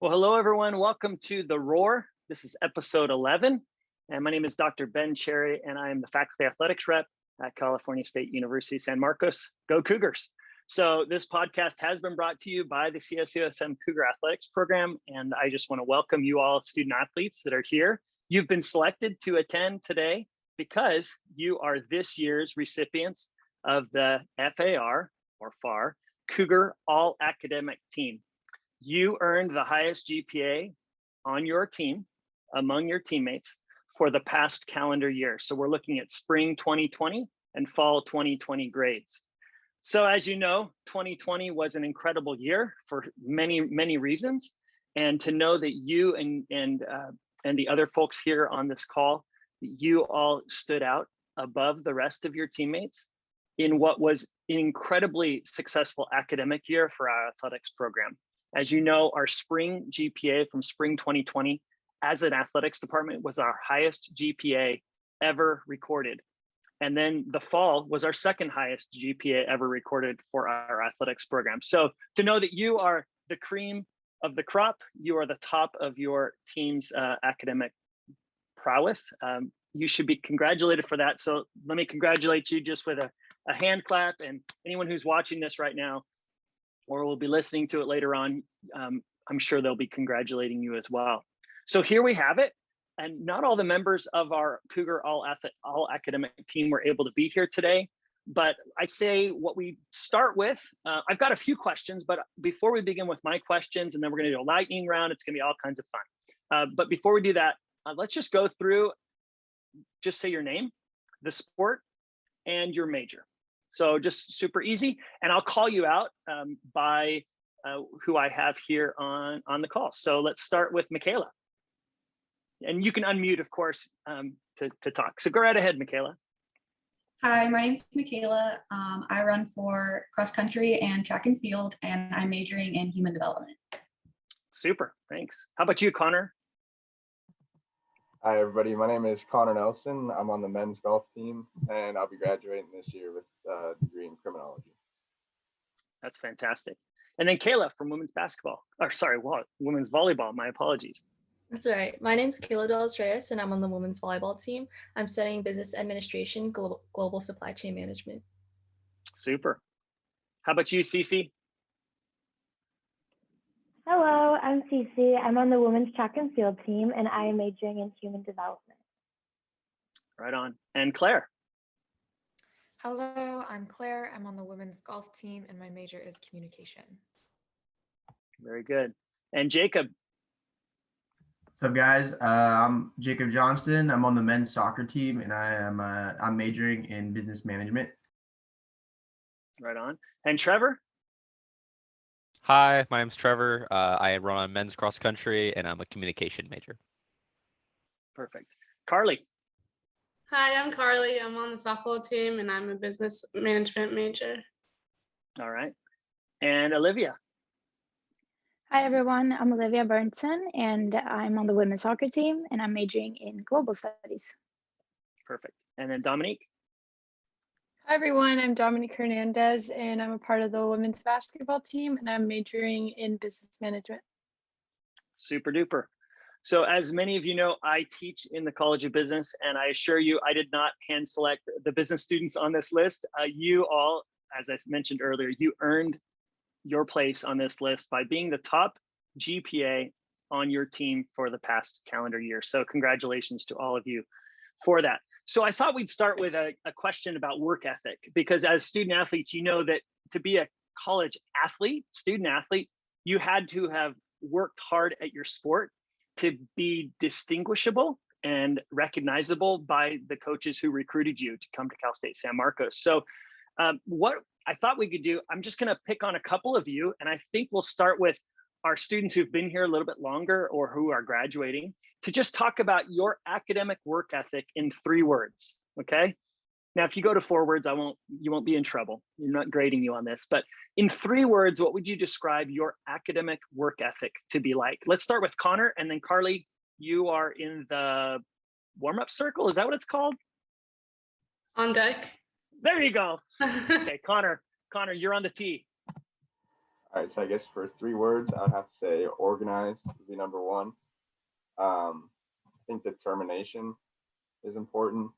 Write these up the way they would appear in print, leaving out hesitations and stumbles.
Well, hello, everyone. Welcome to The Roar. This is episode 11. And my name is Dr. Ben Cherry, and I am the faculty athletics rep at California State University, San Marcos. Go Cougars. So this podcast has been brought to you by the CSUSM Cougar Athletics program. And I just want to welcome you all student athletes that are here. You've been selected to attend today because you are this year's recipients of the F.A.R. or F.A.R. Cougar All-Academic Team. You earned the highest GPA on your team among your teammates for the past calendar year. So we're looking at spring 2020 and fall 2020 grades. So as you know, 2020 was an incredible year for many reasons. And to know that you and the other folks here on this call, you all stood out above the rest of your teammates in what was an incredibly successful academic year for our athletics program. As you know, our spring GPA from spring 2020 as an athletics department was our highest GPA ever recorded. And then the fall was our second highest GPA ever recorded for our athletics program. So to know that you are the cream of the crop, you are the top of your team's academic prowess, you should be congratulated for that. So let me congratulate you just with a hand clap, and anyone who's watching this right now or will be listening to it later on, I'm sure they'll be congratulating you as well. So here we have it. And not all the members of our Cougar All-Academic Team were able to be here today. But I say what we start with, I've got a few questions, but before we begin with my questions, and then we're gonna do a lightning round, it's gonna be all kinds of fun. But before we do that, let's just go through, just say your name, the sport, and your major. So just super easy, and I'll call you out by who I have here on the call. So let's start with Michaela. And you can unmute, of course, to talk. So go right ahead, Michaela. Hi, my name is Michaela. I run for cross country and track and field, and I'm majoring in human development. Super, thanks. How about you, Connor? Hi, everybody. My name is Connor Nelson. I'm on the men's golf team, and I'll be graduating this year with a degree in criminology. That's fantastic. And then Kayla from women's basketball, or sorry, women's volleyball. My apologies. That's all right. My name's Kayla Dallas Reyes, and I'm on the women's volleyball team. I'm studying business administration, global supply chain management. Super. How about you, Cece? Hello, I'm Cece. I'm on the women's track and field team, and I am majoring in human development. Right on. And Claire? Hello, I'm Claire. I'm on the women's golf team, and my major is communication. Very good. And Jacob? What's up, guys? I'm Jacob Johnston. I'm on the men's soccer team, and I'm majoring in business management. Right on. And Trevor? Hi, my name's Trevor. I run on men's cross country, and I'm a communication major. Perfect. Carly? Hi, I'm Carly. I'm on the softball team, and I'm a business management major. All right. And Olivia? Hi, everyone. I'm Olivia Burnson, and I'm on the women's soccer team, and I'm majoring in global studies. Perfect. And then Dominique? Hi, everyone. I'm Dominique Hernandez, and I'm a part of the women's basketball team, and I'm majoring in business management. Super duper. So as many of you know, I teach in the College of Business, and I assure you, I did not hand select the business students on this list. You all, as I mentioned earlier, you earned your place on this list by being the top GPA on your team for the past calendar year. So congratulations to all of you for that. So I thought we'd start with a question about work ethic, because as student athletes, you know that to be a college athlete, student athlete, you had to have worked hard at your sport to be distinguishable and recognizable by the coaches who recruited you to come to Cal State San Marcos. So what I thought we could do, I'm just gonna pick on a couple of you, and I think we'll start with our students who've been here a little bit longer or who are graduating, to just talk about your academic work ethic in 3 words, okay? Now, if you go to 4 words, you won't be in trouble. I'm not grading you on this, but in 3 words, what would you describe your academic work ethic to be like? Let's start with Connor, and then Carly, you are in the warm-up circle. Is that what it's called? On deck. There you go. Okay, Connor, you're on the tee. All right, so I guess for 3 words, I'd have to say organized would be number 1. I think determination is important.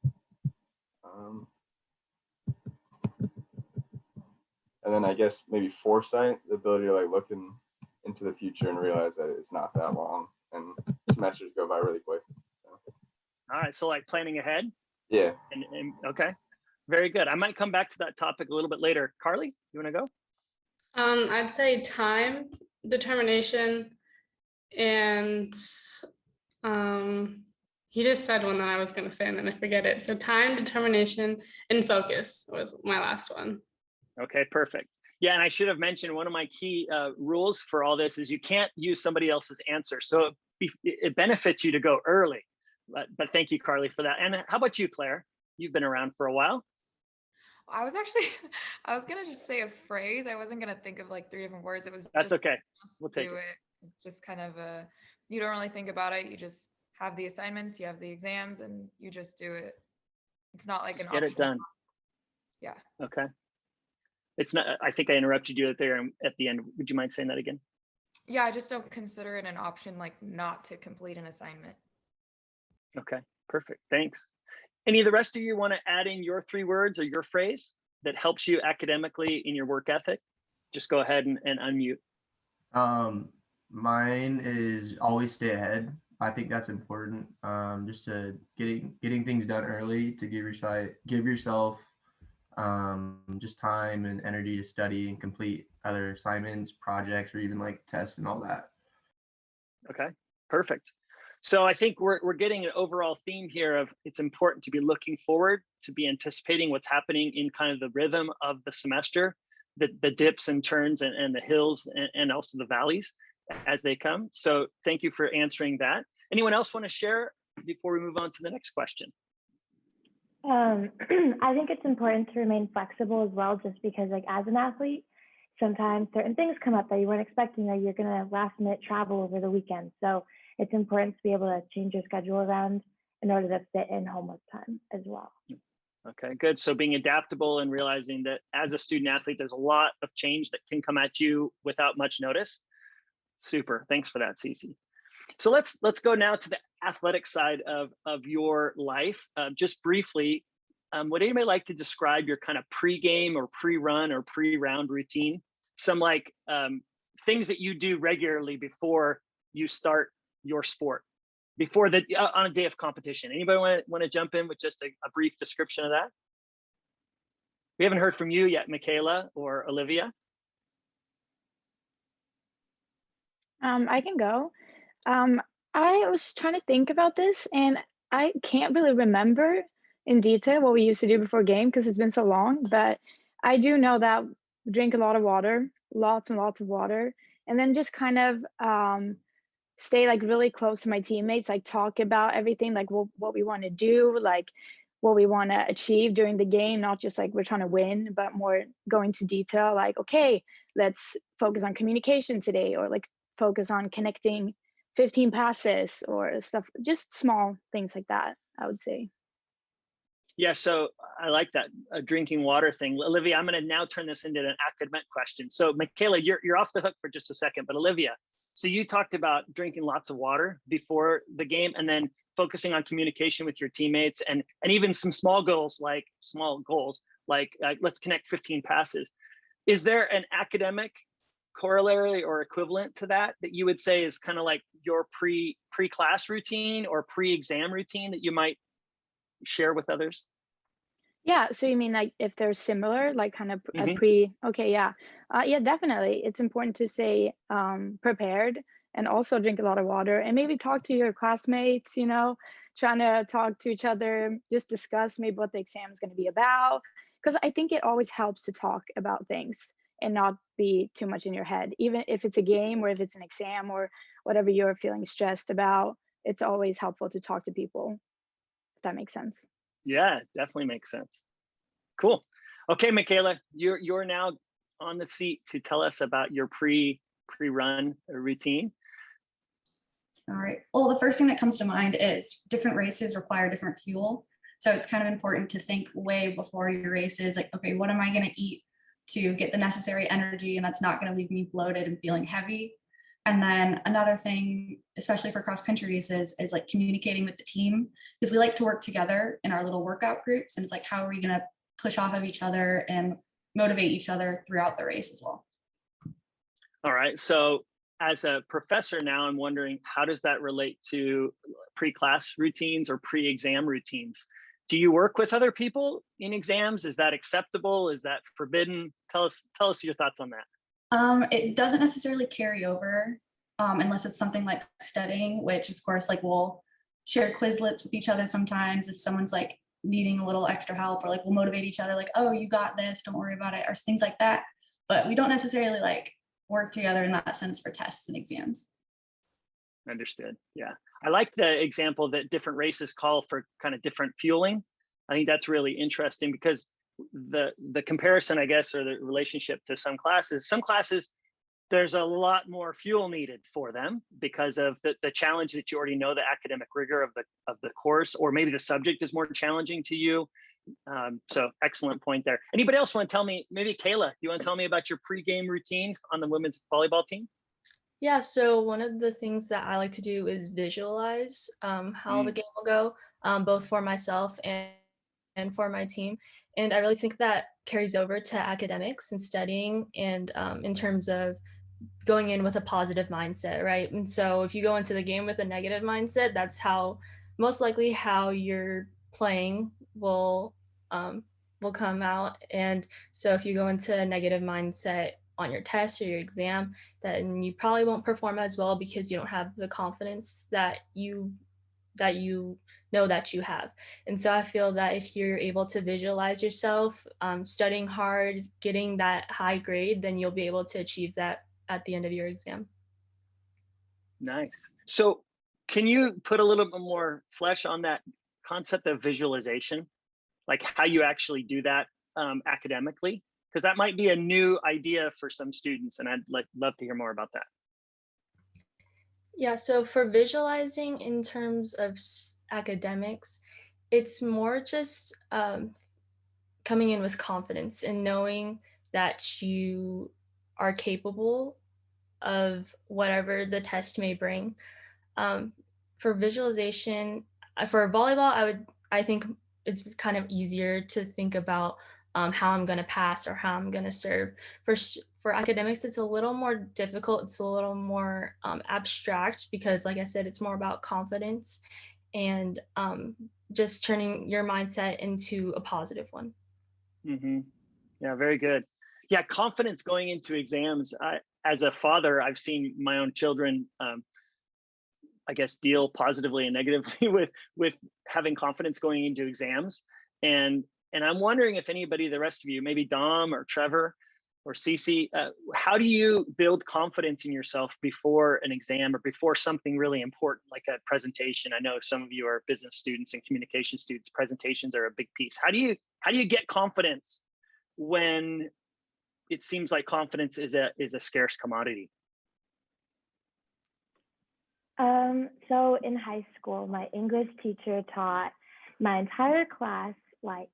And then I guess maybe foresight, the ability to like look into the future and realize that it's not that long and semesters go by really quick. So. All right, so like planning ahead. Yeah. And okay, very good. I might come back to that topic a little bit later. Carly, you want to go? I'd say time, determination, and he just said one that I was going to say and then I forget it. So time, determination, and focus was my last one. Okay, perfect. Yeah, and I should have mentioned one of my key rules for all this is you can't use somebody else's answer. So it benefits you to go early. But thank you, Carly, for that. And how about you, Claire? You've been around for a while. I was gonna just say a phrase. I wasn't gonna think of like 3 different words. It was That's just, okay. just We'll take do it. it. Just kind of you don't really think about it. You just have the assignments, you have the exams, and you just do it. It's not like Just an get it optional. done. Yeah. Okay. It's not. I think I interrupted you there at the end. Would you mind saying that again? Yeah, I just don't consider it an option like not to complete an assignment. Okay, perfect. Thanks. Any of the rest of you want to add in your 3 words or your phrase that helps you academically in your work ethic? Just go ahead and unmute. Mine is always stay ahead. I think that's important. Just to getting things done early to give yourself just time and energy to study and complete other assignments, projects, or even like tests and all that. Okay, perfect. So I think we're getting an overall theme here of it's important to be looking forward, to be anticipating what's happening in kind of the rhythm of the semester, the dips and turns and the hills and also the valleys as they come. So thank you for answering that. Anyone else want to share before we move on to the next question? I think it's important to remain flexible as well, just because like as an athlete, sometimes certain things come up that you weren't expecting, or you're gonna last minute travel over the weekend. So it's important to be able to change your schedule around in order to fit in homework time as well. Okay, good. So being adaptable and realizing that as a student athlete, there's a lot of change that can come at you without much notice. Super. Thanks for that, Cece. So let's go now to the athletic side of your life. Just briefly, would anybody like to describe your kind of pre-game or pre-run or pre-round routine? Some like things that you do regularly before you start your sport, before on a day of competition. Anybody want to jump in with just a brief description of that? We haven't heard from you yet, Michaela or Olivia. I can go. I was trying to think about this, and I can't really remember in detail what we used to do before game because it's been so long, but I do know that we drink a lot of water, lots and lots of water, and then just kind of stay like really close to my teammates, like talk about everything, like what we want to do, like what we want to achieve during the game, not just like we're trying to win, but more go into detail, like, okay, let's focus on communication today, or like focus on connecting 15 passes or stuff, just small things like that, I would say. Yeah, so I like that drinking water thing. Olivia, I'm going to now turn this into an academic question. So Michaela, you're off the hook for just a second, but Olivia, so you talked about drinking lots of water before the game and then focusing on communication with your teammates and even some small goals like let's connect 15 passes. Is there an academic corollary or equivalent to that you would say is kind of like your pre-class routine or pre-exam routine that you might share with others? Yeah, so you mean like if they're similar, like kind of a pre, okay, yeah. Yeah, definitely. It's important to stay prepared and also drink a lot of water and maybe talk to your classmates, trying to talk to each other, just discuss maybe what the exam is going to be about. Because I think it always helps to talk about things and not be too much in your head, even if it's a game or if it's an exam or whatever you're feeling stressed about. It's always helpful to talk to people, if that makes sense. Yeah, definitely makes sense. Cool. Okay, Michaela, you're now on the seat to tell us about your pre-run routine. All right. Well, the first thing that comes to mind is different races require different fuel. So it's kind of important to think way before your races, like, okay, what am I going to eat to get the necessary energy, and that's not going to leave me bloated and feeling heavy. And then another thing, especially for cross country races, is like communicating with the team, because we like to work together in our little workout groups. And it's like, how are we going to push off of each other and motivate each other throughout the race as well? All right. So as a professor now, I'm wondering, how does that relate to pre-class routines or pre-exam routines? Do you work with other people in exams? Is that acceptable? Is that forbidden? Tell us your thoughts on that. It doesn't necessarily carry over unless it's something like studying, which of course, like we'll share Quizlets with each other sometimes if someone's like needing a little extra help, or like we'll motivate each other, like, oh, you got this, don't worry about it, or things like that. But we don't necessarily like work together in that sense for tests and exams. Understood. Yeah. I like the example that different races call for kind of different fueling. I think that's really interesting, because the comparison, I guess, or the relationship to some classes, there's a lot more fuel needed for them because of the challenge that you already know, the academic rigor of the course, or maybe the subject is more challenging to you. So excellent point there. Anybody else want to tell me, maybe Kayla, do you want to tell me about your pregame routine on the women's volleyball team? Yeah, so one of the things that I like to do is visualize how the game will go, both for myself and for my team. And I really think that carries over to academics and studying, and in terms of going in with a positive mindset, right? And so if you go into the game with a negative mindset, that's how most likely how you're playing will come out. And so if you go into a negative mindset on your test or your exam, then you probably won't perform as well, because you don't have the confidence that you know that you have. And so I feel that if you're able to visualize yourself studying hard, getting that high grade, then you'll be able to achieve that at the end of your exam. Nice. So can you put a little bit more flesh on that concept of visualization, like how you actually do that academically? Because that might be a new idea for some students, and I'd love to hear more about that. Yeah, so for visualizing in terms of academics, it's more just coming in with confidence and knowing that you are capable of whatever the test may bring. For visualization, for volleyball, I think it's kind of easier to think about how I'm going to pass or how I'm going to serve. For academics, it's a little more difficult. It's a little more abstract, because like I said, it's more about confidence and just turning your mindset into a positive one. Mm-hmm. Yeah, very good. Yeah, confidence going into exams. As a father, I've seen my own children, I guess, deal positively and negatively with having confidence going into exams. And I'm wondering if anybody, the rest of you, maybe Dom or Trevor or Cece, how do you build confidence in yourself before an exam or before something really important like a presentation? I know some of you are business students and communication students. Presentations are a big piece. How do you get confidence when it seems like confidence is a scarce commodity? So in high school, my English teacher taught my entire class like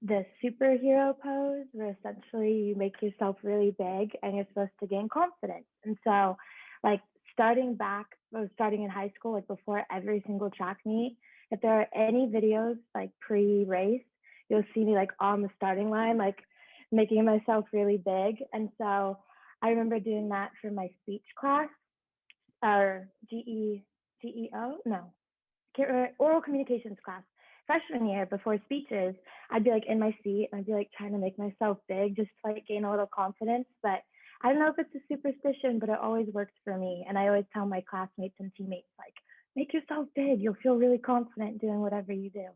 the superhero pose, where essentially you make yourself really big and you're supposed to gain confidence. And so like starting in high school, like before every single track meet, if there are any videos like pre-race, you'll see me like on the starting line, like making myself really big. And so I remember doing that for my speech class, or oral communications class. Freshman year, before speeches, I'd be like in my seat and I'd be like trying to make myself big just to like gain a little confidence. But I don't know if it's a superstition, but it always works for me. And I always tell my classmates and teammates, like, make yourself big. You'll feel really confident doing whatever you do.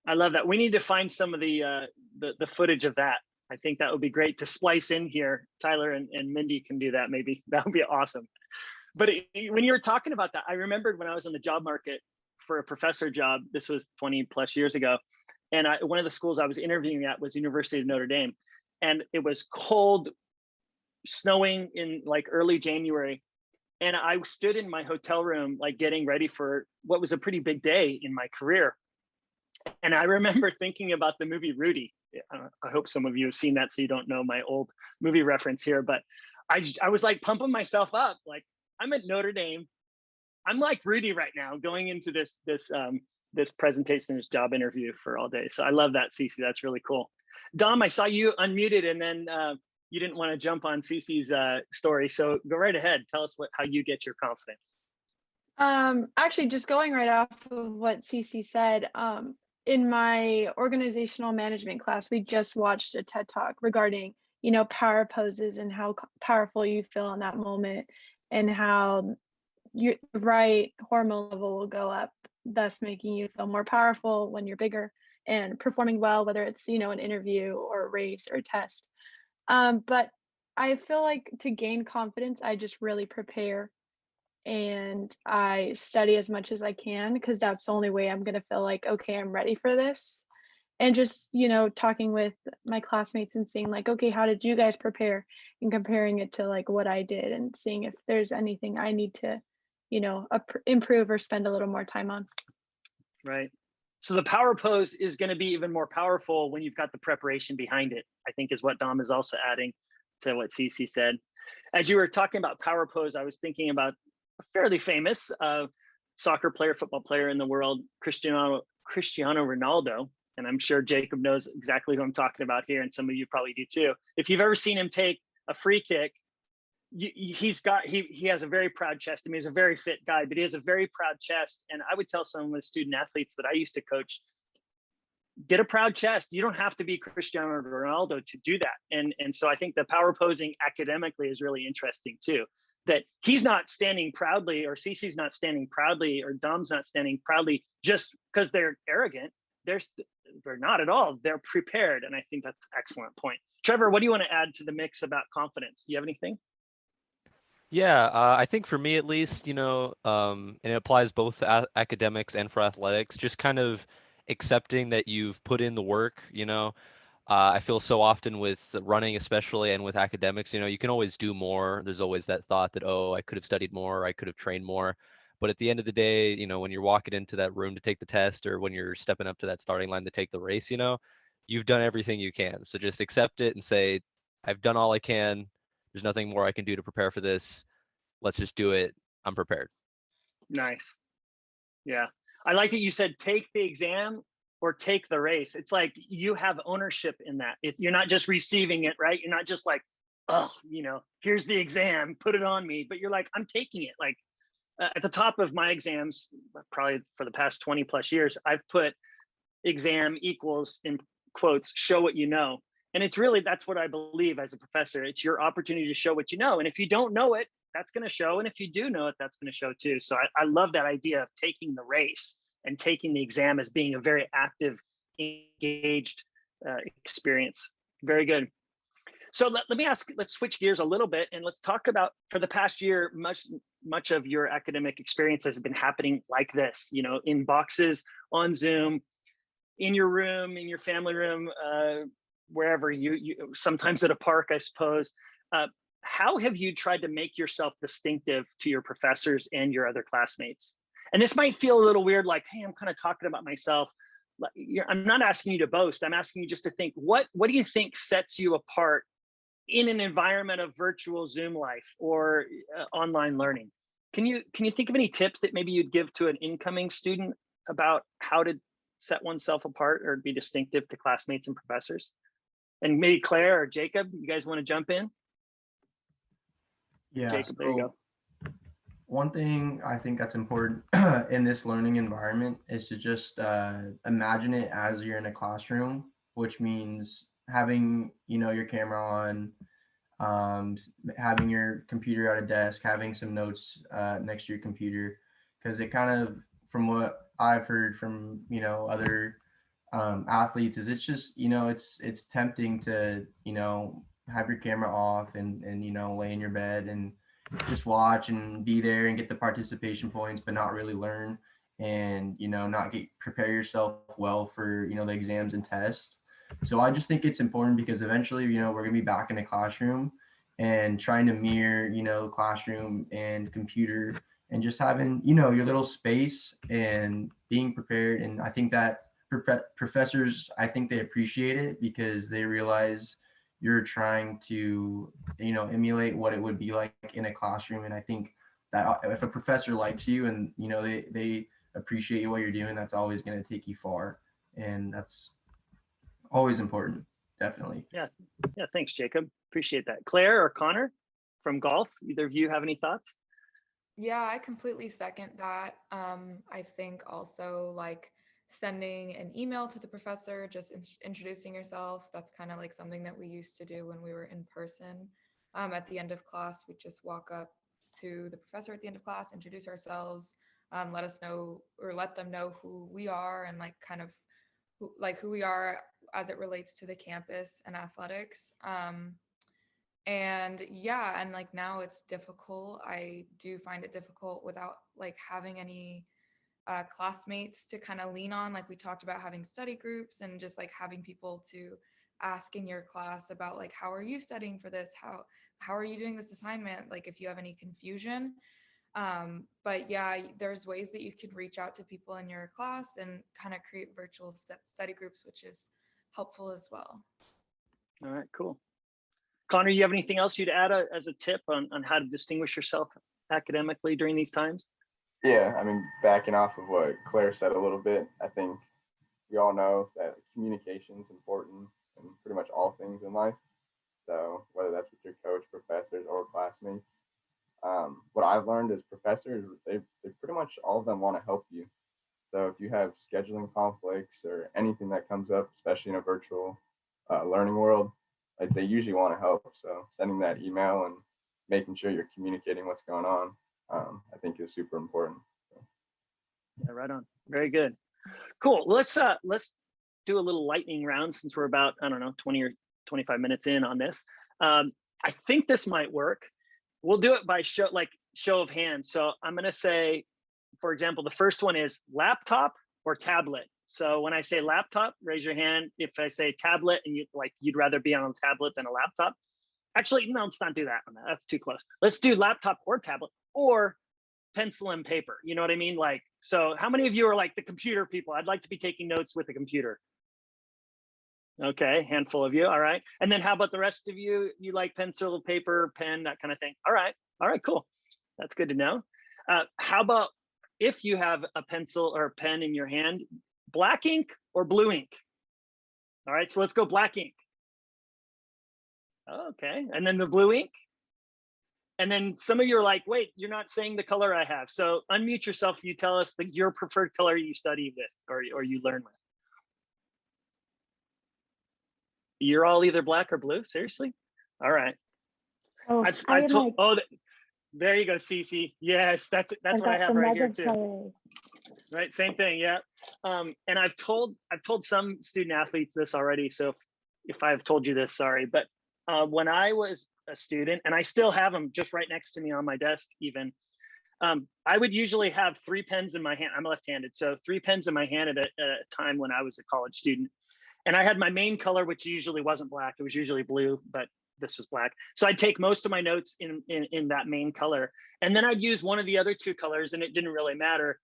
I love that. We need to find some of the footage of that. I think that would be great to splice in here. Tyler and Mindy can do that maybe. That would be awesome. But when you were talking about that, I remembered when I was on the job market for a professor job, this was 20 plus years ago. And one of the schools I was interviewing at was University of Notre Dame. And it was cold, snowing in like early January. And I stood in my hotel room, like getting ready for what was a pretty big day in my career. And I remember thinking about the movie Rudy. I hope some of you have seen that, so you don't know my old movie reference here, but I was like pumping myself up. Like, I'm at Notre Dame. I'm like Rudy right now going into this presentation, this job interview for all day. So I love that, Cece. That's really cool. Dom, I saw you unmuted, and then you didn't want to jump on Cece's story. So go right ahead. Tell us how you get your confidence. Actually, just going right off of what Cece said, in my organizational management class, we just watched a TED Talk regarding, power poses and how powerful you feel in that moment, and how your right hormone level will go up, thus making you feel more powerful when you're bigger and performing well, whether it's, an interview or a race or a test. But I feel like to gain confidence, I just really prepare and I study as much as I can, because that's the only way I'm going to feel like, okay, I'm ready for this. And just, talking with my classmates and seeing like, okay, how did you guys prepare, and comparing it to like what I did, and seeing if there's anything I need to, improve or spend a little more time on. Right. So the power pose is going to be even more powerful when you've got the preparation behind it, I think, is what Dom is also adding to what Cece said. As you were talking about power pose, I was thinking about a fairly famous soccer player, football player in the world, Cristiano Ronaldo. And I'm sure Jacob knows exactly who I'm talking about here, and some of you probably do too. If you've ever seen him take a free kick, he has a very proud chest. I mean, he's a very fit guy, but he has a very proud chest. And I would tell some of the student athletes that I used to coach, get a proud chest. You don't have to be Cristiano Ronaldo to do that. And so I think the power posing academically is really interesting too, that he's not standing proudly, or Cece's not standing proudly, or Dom's not standing proudly just because they're arrogant. They're not at all. They're prepared. And I think that's an excellent point. Trevor, what do you want to add to the mix about confidence? Do you have anything? Yeah, I think for me at least, and it applies both to academics and for athletics, just kind of accepting that you've put in the work. I feel so often with running, especially, and with academics, you can always do more. There's always that thought that, oh, I could have studied more, or I could have trained more. But at the end of the day, when you're walking into that room to take the test, or when you're stepping up to that starting line to take the race, you've done everything you can. So just accept it and say, I've done all I can. There's nothing more I can do to prepare for this. Let's just do it. I'm prepared. Nice. Yeah. I like that you said, take the exam or take the race. It's like you have ownership in that. You're not just receiving it, right? You're not just like, oh, here's the exam, put it on me. But you're like, I'm taking it. Like at the top of my exams, probably for the past 20 plus years, I've put exam equals, in quotes, show what you know. And it's really, that's what I believe as a professor. It's your opportunity to show what you know. And if you don't know it, that's going to show. And if you do know it, that's going to show too. So I love that idea of taking the race and taking the exam as being a very active, engaged experience. Very good. So let me ask, let's switch gears a little bit, and let's talk about, for the past year, much of your academic experience has been happening like this, in boxes, on Zoom, in your room, in your family room, wherever you sometimes at a park, I suppose. How have you tried to make yourself distinctive to your professors and your other classmates? And this might feel a little weird, like, hey, I'm kind of talking about myself. I'm not asking you to boast. I'm asking you just to think, what do you think sets you apart in an environment of virtual Zoom life or online learning? Can you think of any tips that maybe you'd give to an incoming student about how to set oneself apart or be distinctive to classmates and professors? And maybe Claire or Jacob, you guys want to jump in? Yeah, Jacob, there you go. One thing I think that's important in this learning environment is to just imagine it as you're in a classroom, which means having, your camera on, having your computer at a desk, having some notes next to your computer, because it kind of, from what I've heard from, other athletes, is it's just, it's tempting to, have your camera off and lay in your bed and just watch and be there and get the participation points, but not really learn and, not prepare yourself well for, the exams and tests. So I just think it's important because eventually, we're going to be back in a classroom and trying to mirror, classroom and computer and just having, your little space and being prepared. And I think that professors, I think they appreciate it because they realize you're trying to, emulate what it would be like in a classroom. And I think that if a professor likes you and, they appreciate you what you're doing, that's always going to take you far. And that's always important, definitely. Yeah. Thanks, Jacob. Appreciate that. Claire or Connor from golf, either of you have any thoughts? Yeah, I completely second that. I think also like sending an email to the professor, just introducing yourself. That's kind of like something that we used to do when we were in person. At the end of class, we just walk up to the professor at the end of class, introduce ourselves, let us know or let them know who we are and like kind of who we are as it relates to the campus and athletics. And yeah, and like now it's difficult. I do find it difficult without like having any classmates to kind of lean on. Like we talked about having study groups and just like having people to ask in your class about like, how are you studying for this? How are you doing this assignment? Like if you have any confusion. But yeah, there's ways that you could reach out to people in your class and kind of create virtual study groups, which is helpful as well. All right, cool. Connor, you have anything else you'd add as a tip on how to distinguish yourself academically during these times? Yeah, I mean, backing off of what Claire said a little bit, I think we all know that communication is important in pretty much all things in life. So whether that's with your coach, professors, or classmates, what I've learned is professors, they pretty much all of them want to help you. So if you have scheduling conflicts or anything that comes up, especially in a virtual learning world, like they usually want to help. So sending that email and making sure you're communicating what's going on, I think is super important. Yeah, right on. Very good. Cool. Let's do a little lightning round since we're about, I don't know, 20 or 25 minutes in on this. I think this might work. We'll do it by show of hands. So I'm going to say, for example, the first one is laptop or tablet. So when I say laptop, raise your hand. If I say tablet and you'd rather be on a tablet than a laptop. Actually, no, let's not do that one. That's too close. Let's do laptop or tablet or pencil and paper. You know what I mean? Like, so how many of you are like the computer people? I'd like to be taking notes with a computer. Okay, handful of you. All right. And then how about the rest of you? You like pencil, paper, pen, that kind of thing. All right, cool. That's good to know. How about if you have a pencil or a pen in your hand, black ink or blue ink? All right, so let's go black ink. Okay, and then the blue ink. And then some of you are like, wait, you're not saying the color I have. So unmute yourself. You tell us your preferred color you study with or you learn with. You're all either black or blue? Seriously? All right. Oh, I've told, there you go, Cece. Yes, that's what I have right here too. Colors. Right, same thing, yeah. And I've told some student athletes this already, so if I've told you this, sorry. But when I was a student, and I still have them just right next to me on my desk even, I would usually have 3 pens in my hand. I'm left-handed, so 3 pens in my hand at a time when I was a college student. And I had my main color, which usually wasn't black. It was usually blue, but this was black. So I'd take most of my notes in that main color. And then I'd use one of the other 2 colors, and it didn't really matter,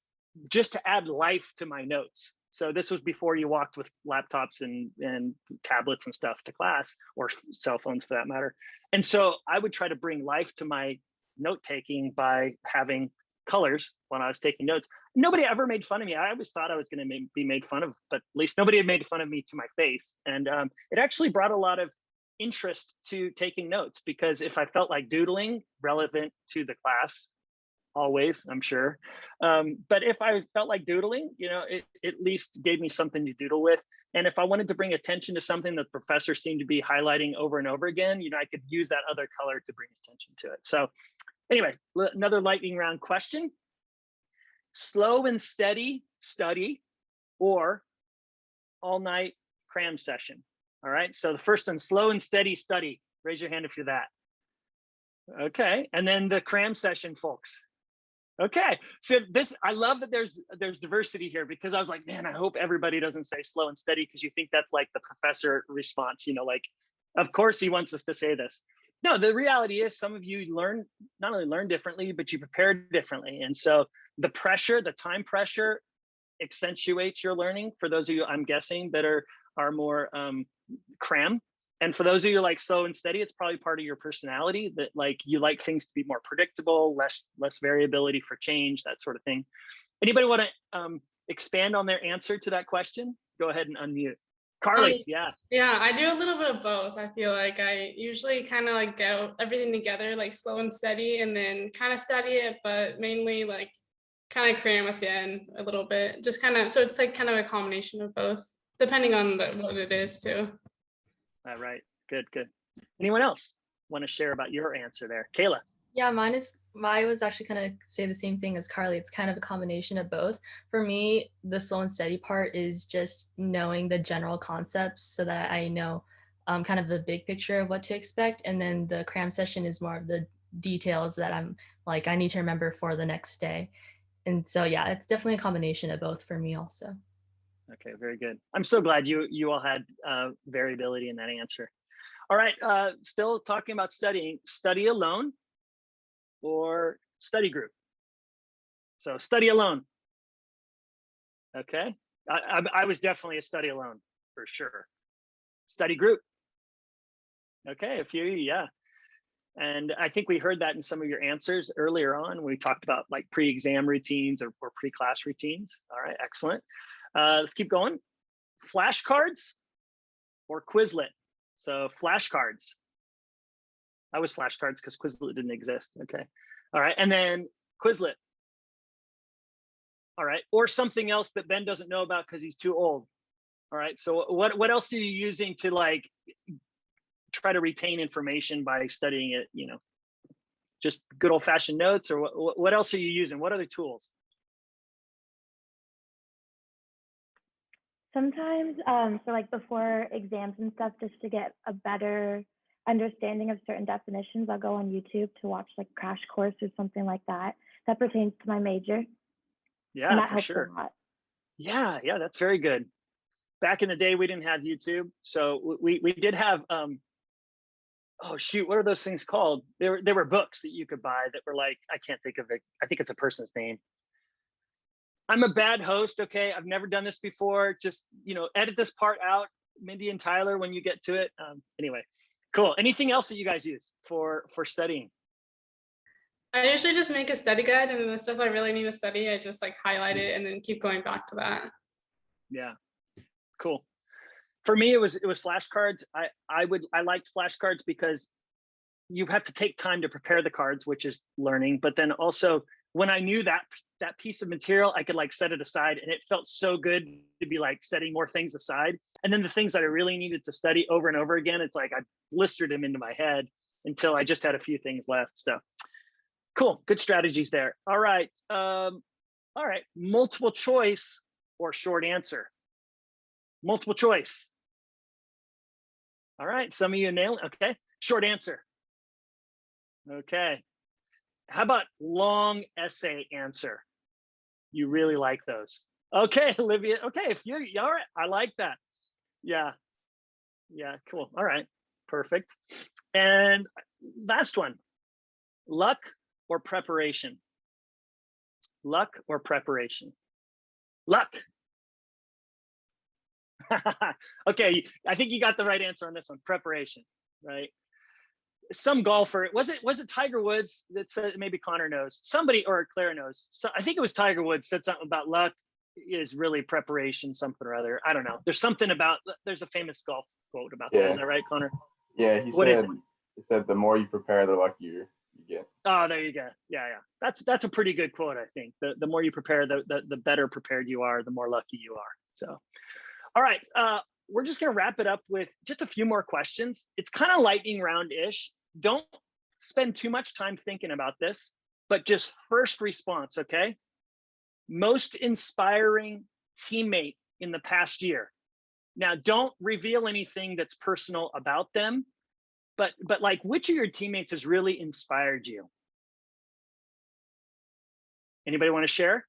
just to add life to my notes. So this was before you walked with laptops and tablets and stuff to class, or cell phones for that matter. And so I would try to bring life to my note taking by having colors when I was taking notes. Nobody ever made fun of me. I always thought I was going to be made fun of, but at least nobody had made fun of me to my face. And it actually brought a lot of interest to taking notes, because if I felt like doodling, relevant to the class, always, I'm sure. But if I felt like doodling, it at least gave me something to doodle with. And if I wanted to bring attention to something that the professor seemed to be highlighting over and over again, I could use that other color to bring attention to it. So anyway, another lightning round question. Slow and steady study or all night cram session? All right, so the first one, slow and steady study. Raise your hand if you're that. Okay, and then the cram session, folks. Okay, so I love that there's diversity here, because I was like, man, I hope everybody doesn't say slow and steady, because you think that's like the professor response, like, of course he wants us to say this. No, the reality is some of you not only learn differently, but you prepare differently. And so the pressure, the time pressure accentuates your learning for those of you, I'm guessing, that are more cram. And for those of you like slow and steady, it's probably part of your personality that like you like things to be more predictable, less variability for change, that sort of thing. Anybody want to expand on their answer to that question? Go ahead and unmute. Carly, yeah. Yeah, I do a little bit of both. I feel like I usually kind of like get everything together, like slow and steady, and then kind of study it, but mainly like kind of cram at the end a little bit. Just kind of, so it's like kind of a combination of both, depending on what it is too. All right, good. Anyone else want to share about your answer there? Kayla. Yeah, I was actually kind of say the same thing as Carly. It's kind of a combination of both. For me, the slow and steady part is just knowing the general concepts so that I know kind of the big picture of what to expect. And then the cram session is more of the details that I'm like, I need to remember for the next day. And so, yeah, it's definitely a combination of both for me also. Okay, very good. I'm so glad you all had variability in that answer. All right, still talking about studying. Study alone or study group? So study alone. Okay, I was definitely a study alone for sure. Study group. Okay, a few, yeah. And I think we heard that in some of your answers earlier on. We talked about like pre-exam routines or pre-class routines. All right, excellent. Let's keep going. Flashcards or Quizlet? So flashcards. I was flashcards because Quizlet didn't exist. Okay. All right. And then Quizlet. All right. Or something else that Ben doesn't know about because he's too old. All right. So what else are you using to like try to retain information by studying it? You know, just good old fashioned notes, or what else are you using? What other tools? Sometimes, so like before exams and stuff, just to get a better understanding of certain definitions, I'll go on YouTube to watch like crash course or something like that pertains to my major. Yeah, and that for helps sure. a lot. Yeah, that's very good. Back in the day, we didn't have YouTube, so we did have oh shoot, what are those things called? There were books that you could buy that were like, I can't think of it. I think it's a person's name. I'm a bad host, okay? I've never done this before. Just, you know, edit this part out, Mindy and Tyler, when you get to it. Anyway, cool. Anything else that you guys use for studying? I usually just make a study guide, and then the stuff I really need to study, I just like highlight it and then keep going back to that. Yeah, cool. For me, it was flashcards. I liked flashcards because you have to take time to prepare the cards, which is learning. But then also, when I knew that piece of material, I could like set it aside, and it felt so good to be like setting more things aside. And then the things that I really needed to study over and over again, it's like I blistered them into my head until I just had a few things left. So cool, good strategies there. All right, multiple choice or short answer? Multiple choice. All right, some of you nailed it. Okay, short answer. Okay. How about long essay answer? You really like those. Okay, Olivia. Okay, if you're all right, I like that. Yeah, cool. All right, perfect. And last one, luck or preparation? Luck or preparation? Luck. Okay, I think you got the right answer on this one, preparation, right? Some golfer, was it Tiger Woods that said, maybe Connor knows, somebody, or Clara knows, so I think it was Tiger Woods said something about luck is really preparation, something or other. I don't know. There's something about, there's a famous golf quote about that. Is that right, Connor? Yeah, he said the more you prepare, the luckier you get. Oh, there you go. Yeah. That's a pretty good quote, I think. The more you prepare, the better prepared you are, the more lucky you are. So, all right. We're just going to wrap it up with just a few more questions. It's kind of lightning round-ish. Don't spend too much time thinking about this, but just first response, okay? Most inspiring teammate in the past year. Now, don't reveal anything that's personal about them, but like, which of your teammates has really inspired you? Anybody want to share?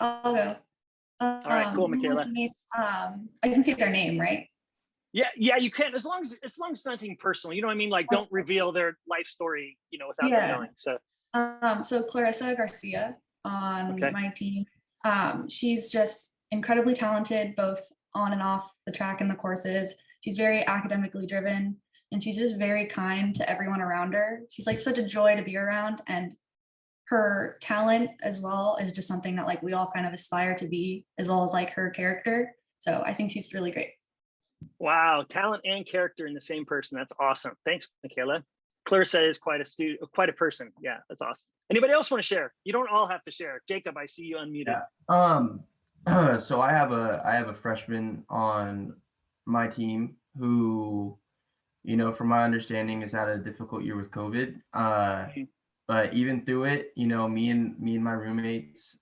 I'll go. All right, cool, Michaela. I can see their name, right? Yeah, you can, as long as it's nothing personal. You know what I mean? Like, don't reveal their life story, without them knowing. So Clarissa Garcia. on Okay. my team. She's just incredibly talented, both on and off the track and the courses. She's very academically driven, and she's just very kind to everyone around her. She's like such a joy to be around, and her talent as well is just something that like we all kind of aspire to be, as well as like her character. So I think she's really great. Wow, talent and character in the same person. That's awesome. Thanks, Michaela. Clarissa is quite a person. Yeah, that's awesome. Anybody else want to share? You don't all have to share. Jacob, I see you unmuted. Yeah. So I have a freshman on my team who, from my understanding, has had a difficult year with COVID. But even through it, me and my roommates,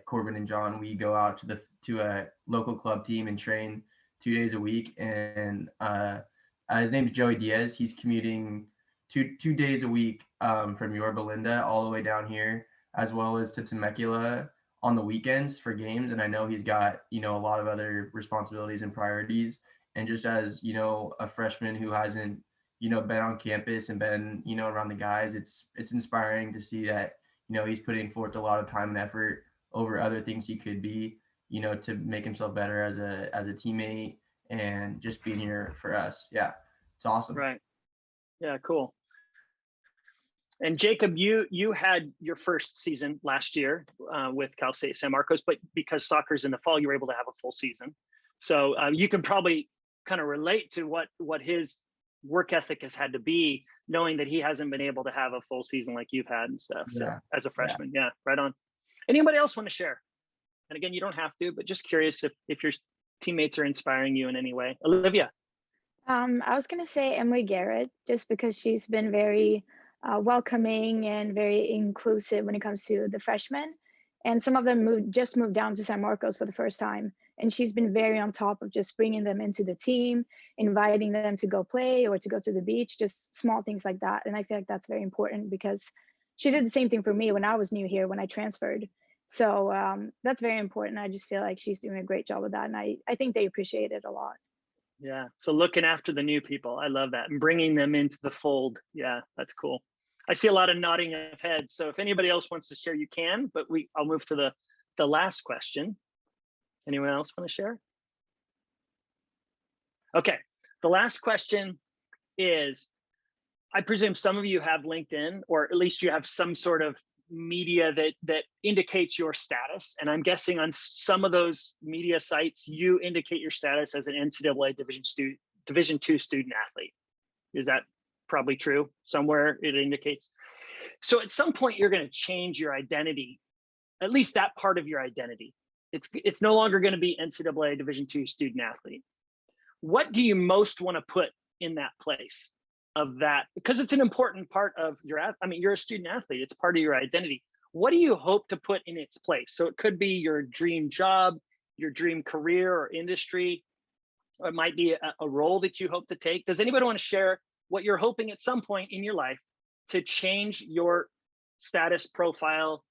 Corbin and John, we go out to a local club team and train 2 days a week. And his name's Joey Diaz. He's commuting two days a week from Yorba Linda all the way down here, as well as to Temecula on the weekends for games. And I know he's got, a lot of other responsibilities and priorities. And just as, a freshman who hasn't, been on campus and been, around the guys, it's inspiring to see that, he's putting forth a lot of time and effort over other things he could be, to make himself better as a teammate and just being here for us. Yeah, it's awesome. Right. Yeah, cool. And Jacob, you had your first season last year with Cal State San Marcos, but because soccer's in the fall, you were able to have a full season. So you can probably kind of relate to what his work ethic has had to be, knowing that he hasn't been able to have a full season like you've had and stuff. So as a freshman, yeah, right on. Anybody else want to share? And again, you don't have to, but just curious if your teammates are inspiring you in any way. Olivia. I was gonna say Emily Garrett, just because she's been very welcoming and very inclusive when it comes to the freshmen. And some of them just moved down to San Marcos for the first time. And she's been very on top of just bringing them into the team, inviting them to go play or to go to the beach, just small things like that. And I feel like that's very important because she did the same thing for me when I was new here, when I transferred. So that's very important. I just feel like she's doing a great job with that. And I think they appreciate it a lot. Yeah. So looking after the new people, I love that, and bringing them into the fold. Yeah, that's cool. I see a lot of nodding of heads. So if anybody else wants to share, you can, but I'll move to the last question. Anyone else want to share? Okay. The last question is, I presume some of you have LinkedIn, or at least you have some sort of media that indicates your status. And I'm guessing on some of those media sites, you indicate your status as an NCAA Division II student athlete. Is that probably true? Somewhere it indicates. So at some point, you're going to change your identity, at least that part of your identity. It's no longer going to be NCAA Division II student athlete. What do you most want to put in that place of that? Because it's an important part of you're a student athlete. It's part of your identity. What do you hope to put in its place? So it could be your dream job, your dream career or industry, or it might be a role that you hope to take. Does anybody want to share what you're hoping at some point in your life to change your status profile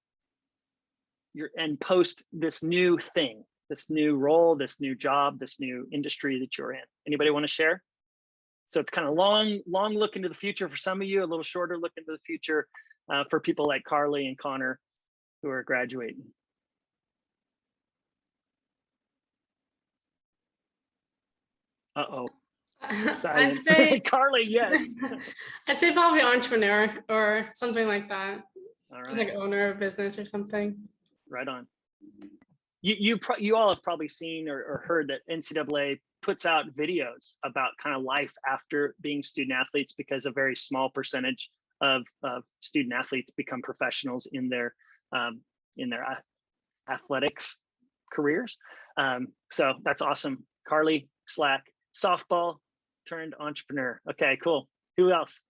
and post this new thing, this new role, this new job, this new industry that you're in? Anybody want to share? So it's kind of long look into the future for some of you, a little shorter look into the future for people like Carly and Connor who are graduating. Uh-oh. Silence. I'd say, Carly, yes. I'd say probably entrepreneur or something like that. All right. Just like owner of business or something. Right on. You all have probably seen or heard that NCAA puts out videos about kind of life after being student athletes, because a very small percentage of student athletes become professionals in their athletics careers. So that's awesome. Carly Slack, softball turned entrepreneur. Okay, cool. Who else?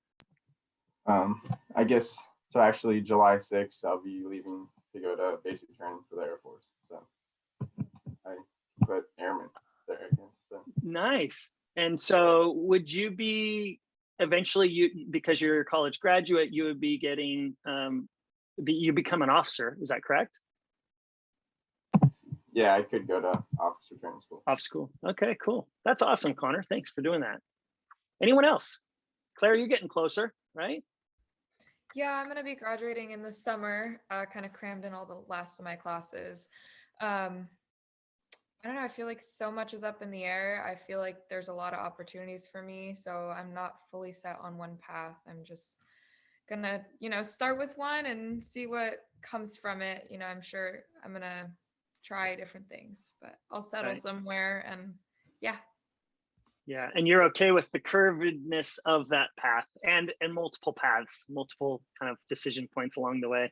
I guess so. Actually, July 6th, I'll be leaving to go to basic training for the Air Force. So I put airman there again. So. Nice. And so would you be eventually, because you're a college graduate, you would be getting, you become an officer, is that correct? Yeah, I could go to officer training school. Off school. Okay, cool. That's awesome, Connor. Thanks for doing that. Anyone else? Claire, you're getting closer, right? Yeah, I'm gonna be graduating in the summer, kind of crammed in all the last of my classes. I don't know, I feel like so much is up in the air. I feel like there's a lot of opportunities for me, so I'm not fully set on one path. I'm just gonna, start with one and see what comes from it. I'm sure I'm gonna try different things, but I'll settle Right. somewhere and yeah. Yeah, and you're okay with the curvedness of that path and multiple paths, multiple kind of decision points along the way.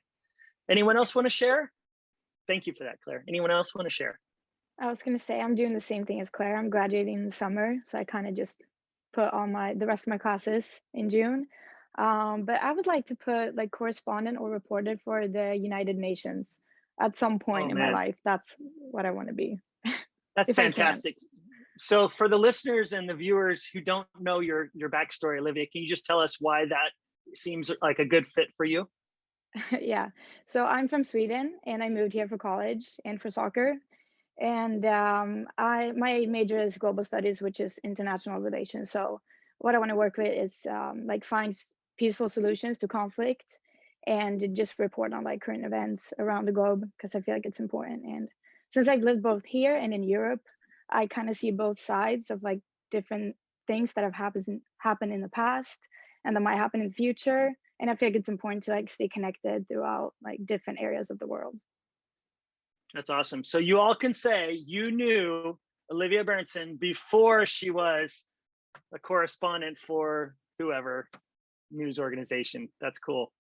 Anyone else want to share? Thank you for that, Claire. Anyone else want to share? I was gonna say I'm doing the same thing as Claire. I'm graduating in the summer, so I kind of just put all the rest of my classes in June. But I would like to put like correspondent or reporter for the United Nations at some point Oh in my man, life. That's what I want to be. that's If I can. fantastic. So for the listeners and the viewers who don't know your backstory, Olivia, can you just tell us why that seems like a good fit for you? Yeah. So I'm from Sweden and I moved here for college and for soccer. And my major is global studies, which is international relations. So what I want to work with is like find peaceful solutions to conflict and just report on like current events around the globe because I feel like it's important. And since I've lived both here and in Europe, I kind of see both sides of like different things that have happened in the past and that might happen in the future. And I feel like it's important to like stay connected throughout like different areas of the world. That's awesome. So you all can say you knew Olivia Bernson before she was a correspondent for whoever news organization. That's cool.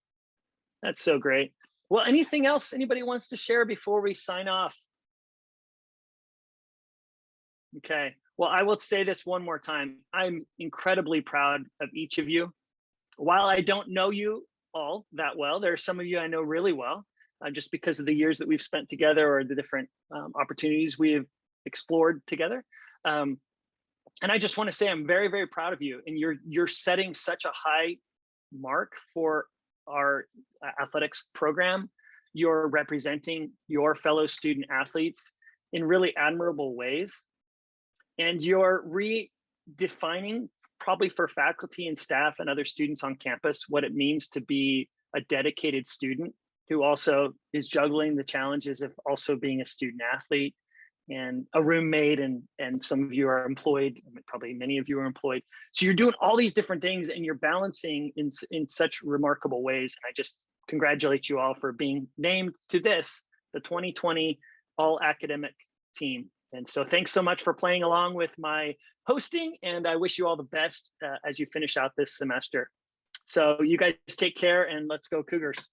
That's so great. Well, anything else anybody wants to share before we sign off? Okay. Well, I will say this one more time. I'm incredibly proud of each of you. While I don't know you all that well, there are some of you I know really well, just because of the years that we've spent together or the different opportunities we've explored together. And I just want to say I'm very, very proud of you. And you're setting such a high mark for our athletics program. You're representing your fellow student athletes in really admirable ways. And you're redefining, probably for faculty and staff and other students on campus, what it means to be a dedicated student who also is juggling the challenges of also being a student athlete and a roommate, and some of you are employed, probably many of you are employed. So you're doing all these different things and you're balancing in such remarkable ways. And I just congratulate you all for being named to this, the 2020 All-Academic Team. And so thanks so much for playing along with my hosting, and I wish you all the best as you finish out this semester. So you guys take care, and let's go Cougars.